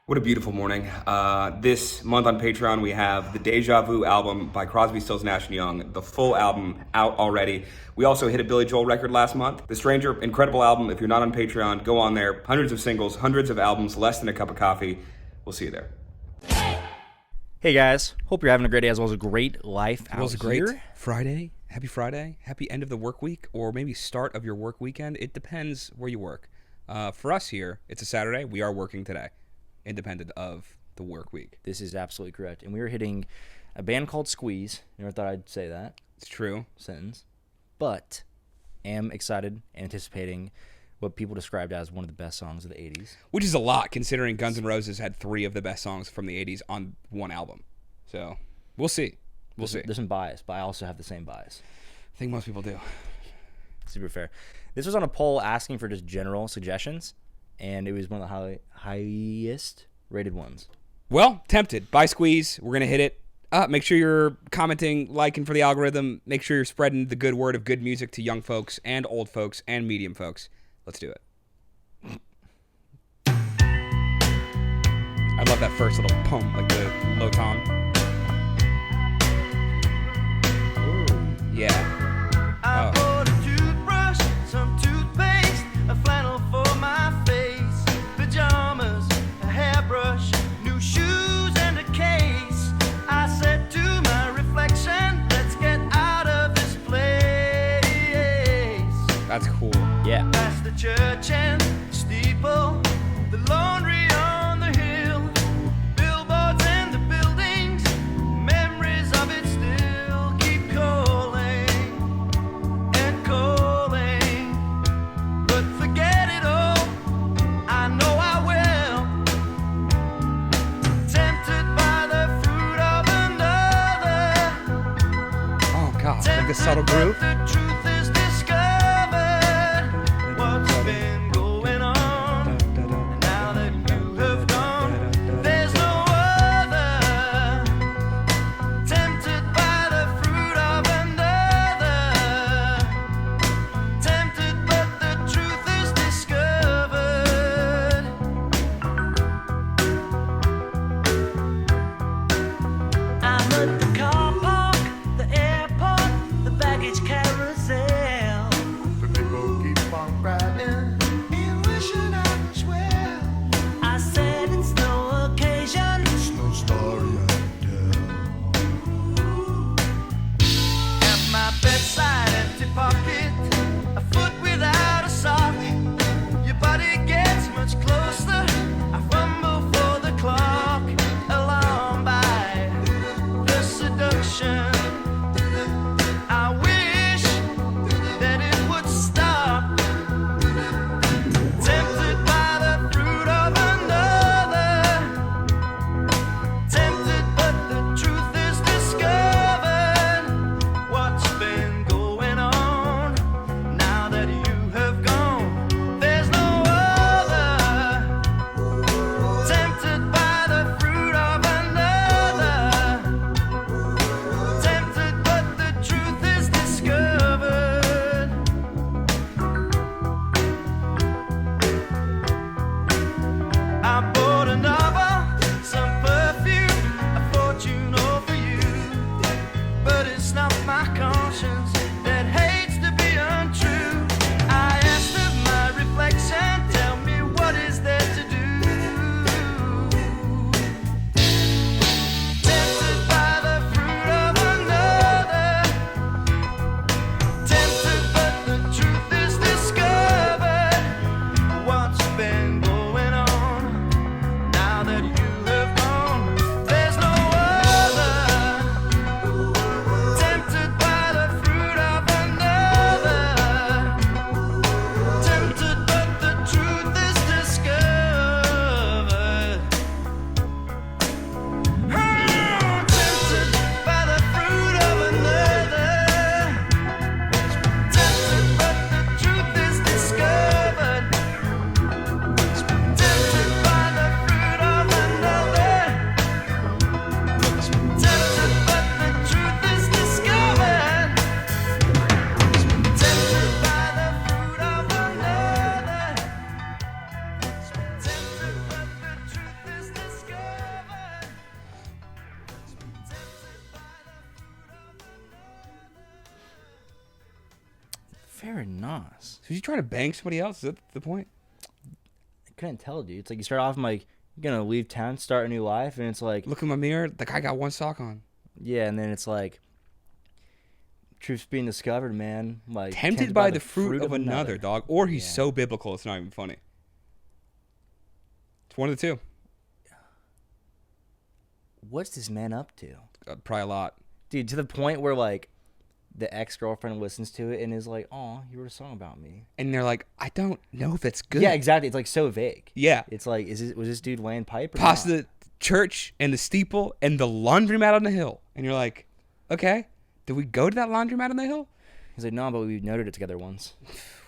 What a beautiful morning. This month on Patreon, we have the Deja Vu album by Crosby, Stills, Nash & Young, the full album out already. We also hit a Billy Joel record last month. The Stranger, incredible album. If you're not on Patreon, go on there. Hundreds of singles, hundreds of albums, less than a cup of coffee. We'll see you there. Hey guys, hope you're having a great day as well as a great life out It was a great here. Friday. Happy Friday. Happy end of the work week, or maybe start of your work weekend. It depends where you work. For us here, it's a Saturday. We are working today, independent of the work week. This is absolutely correct. And we are hitting a band called Squeeze. Never thought I'd say that It's true. sentence. But am excited and anticipating what people described as one of the best songs of the 80s. Which is a lot, considering Guns N' Roses had 3 of the best songs from the 80s on one album. So, we'll see. We'll see. There's some bias, but I also have the same bias. I think most people do. Super fair. This was on a poll asking for just general suggestions, and it was one of the highest rated ones. Well, Tempted by Squeeze. We're going to hit it. Make sure you're commenting, liking for the algorithm. Make sure you're spreading the good word of good music to young folks and old folks and medium folks. Let's do it. I love that first little pump, like the low tom. Yeah. I bought a toothbrush, some toothpaste, a flannel for my face, pajamas, a hairbrush, new shoes, and a case. I said to my reflection, let's get out of this place. That's cool. Yeah. Past the church and steeple, the laundry on the hill, billboards and the buildings, memories of it still keep calling and calling. But forget it all, I know I will. Tempted by the fruit of another. Oh, God. Like the subtle groove. The truth is discovered. What's been going on? And now that you have gone, there's no other. Tempted by the fruit of another. Tempted, but the truth is discovered. I'm at the car park, the airport, the baggage cash Fair enough. So is he trying to bang somebody else? Is that the point? I couldn't tell, dude. It's like you start off like you're gonna leave town, start a new life, and it's like Look in my mirror. The guy got one sock on. yeah, and then it's like truth's being discovered, man. Like Tempted by the fruit of another, dog. Or he's so biblical, it's not even funny. It's one of the two. What's this man up to? Probably a lot. Dude, to the point where like the ex-girlfriend listens to it and is like, "Oh, you wrote a song about me." And they're like, I don't know if it's good. Yeah, exactly. It's like so vague. Yeah. It's like, was this dude laying pipe or Past not? the church and the steeple and the laundromat on the hill. And you're like, okay, did we go to that laundromat on the hill? He's like, "No, but we noted it together once."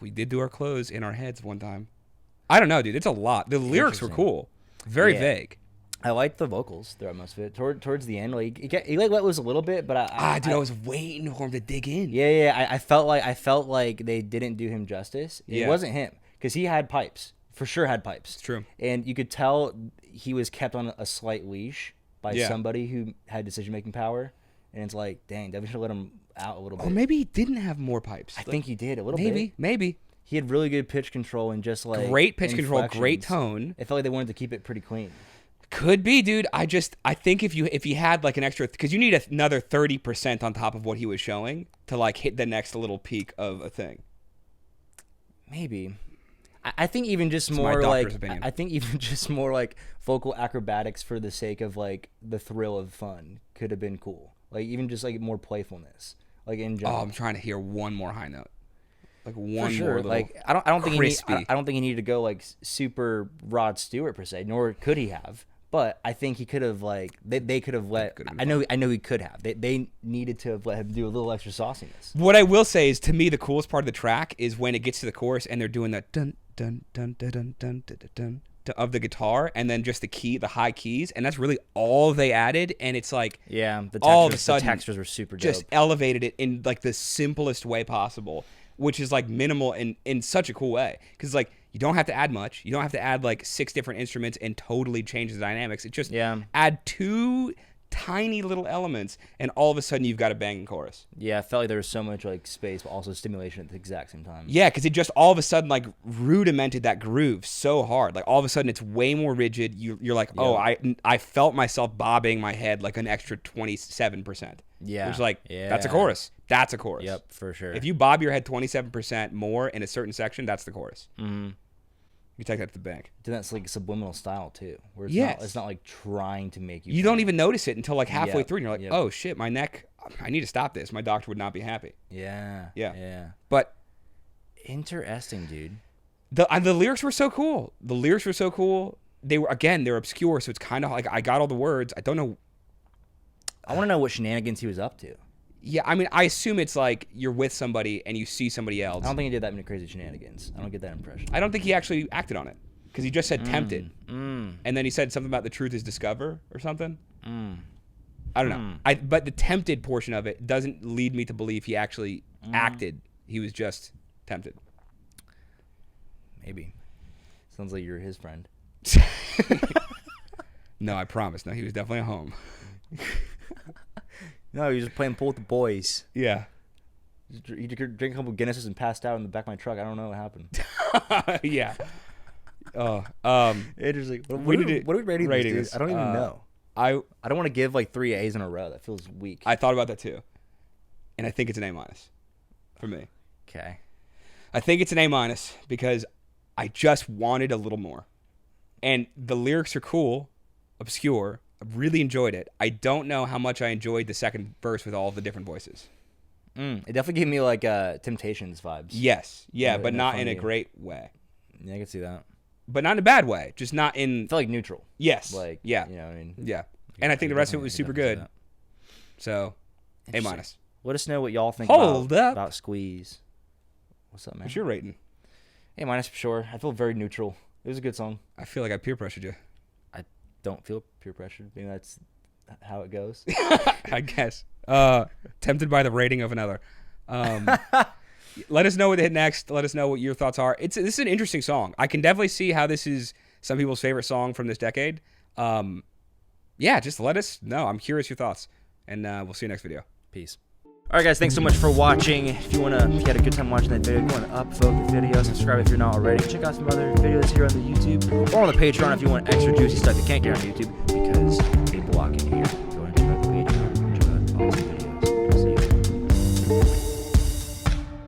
We did do our clothes in our heads one time. I don't know, dude. It's a lot. The lyrics were cool. Very vague. I liked the vocals throughout most of it. Towards the end, like he like let loose a little bit, but I was waiting for him to dig in. Yeah. I felt like they didn't do him justice. It wasn't him because he had pipes, for sure had pipes. It's true. And you could tell he was kept on a slight leash by Yeah. somebody who had decision making power, and it's like, dang, Devin should let him out a little bit. Or maybe he didn't have more pipes. I think he did a little bit. Maybe. He had really good pitch control and just like Great pitch control, great inflections. tone. It felt like they wanted to keep it pretty clean. Could be, dude. I think if he had like an extra, because you need another 30% on top of what he was showing to like hit the next little peak of a thing. Maybe. I think even just my more doctor's like opinion. I think even just more like vocal acrobatics for the sake of like the thrill of fun could have been cool. Like even just like more playfulness, like in Oh, general. I'm trying to hear one more high note, like For one sure. more little. Like I don't think crispy. I don't think he needed to go like super Rod Stewart per se, nor could he have. But I think he could have like they could have let. could have I know he could have. They needed to have let him do a little extra sauciness. What I will say is, to me, the coolest part of the track is when it gets to the chorus and they're doing that dun dun dun dun dun dun dun dun of the guitar, and then just the high keys, and that's really all they added. And it's like, Yeah, the textures, all of a sudden, the textures were super dope. just elevated it in like the simplest way possible, which is like minimal in such a cool way, because like you don't have to add much. You don't have to add like 6 different instruments and totally change the dynamics. It just add 2 tiny little elements, and all of a sudden you've got a banging chorus. Yeah, I felt like there was so much like space, but also stimulation at the exact same time. Yeah, because it just all of a sudden like rudimented that groove so hard. Like all of a sudden it's way more rigid. You're like, oh, I felt myself bobbing my head like an extra 27%. Yeah, which like that's a chorus. That's a chorus. Yep, for sure. If you bob your head 27% more in a certain section, that's the chorus. Mm-hmm. You take that to the bank. Then that's like subliminal style too, where it's not like trying to make you. You don't even notice it until like halfway through, and you're like, Yep. oh shit, my neck. I need to stop this. My doctor would not be happy. Yeah. But Interesting, dude. the lyrics were so cool. They're obscure, so it's kind of like I got all the words. I don't know. I want to know what shenanigans he was up to. Yeah, I mean, I assume it's like you're with somebody and you see somebody else. I don't think he did that many crazy shenanigans. I don't get that impression. I don't think he actually acted on it, because he just said tempted, and then he said something about the truth is discover or something. I don't know. But the tempted portion of it doesn't lead me to believe he actually acted. He was just tempted. Maybe. Sounds like you're his friend. No, I promise. No, he was definitely at home. No, he was just playing pool with the boys. Yeah. He drank a couple Guinnesses and passed out in the back of my truck. I don't know what happened. Yeah. Interesting. What We are need we rating rating these, this. dude? I don't even know. I I don't want to give like 3 A's in a row. That feels weak. thought about that too, and I think it's an A- for me. Okay. I think it's an A- because I just wanted a little more, and the lyrics are cool, obscure. I really enjoyed it. I don't know how much I enjoyed the second verse with all of the different voices. It definitely gave me like Temptations vibes. Yes, yeah, but in a not in a funny- great way. Yeah, I can see that. But not in a bad way. Just not in. I felt like neutral. Yes. Like, yeah. You know what I mean? Yeah. And I think the rest of it was super good. So, A-. Let us know what y'all think Hold up. about Squeeze. What's up, man? What's your rating? A- for sure. I feel very neutral. It was a good song. I feel like I peer pressured you. I don't feel peer pressured. Maybe that's how it goes. I guess. Tempted by the rating of another. Let us know what they hit next. Let us know what your thoughts are. This is an interesting song. I can definitely see how this is some people's favorite song from this decade. Yeah, just let us know. I'm curious your thoughts. And we'll see you next video. Peace. All right, guys, thanks so much for watching. If you had a good time watching that video, go and upvote the video, subscribe if you're not already. Check out some other videos here on the YouTube or on the Patreon if you want extra juicy stuff you can't get on YouTube because they block it here.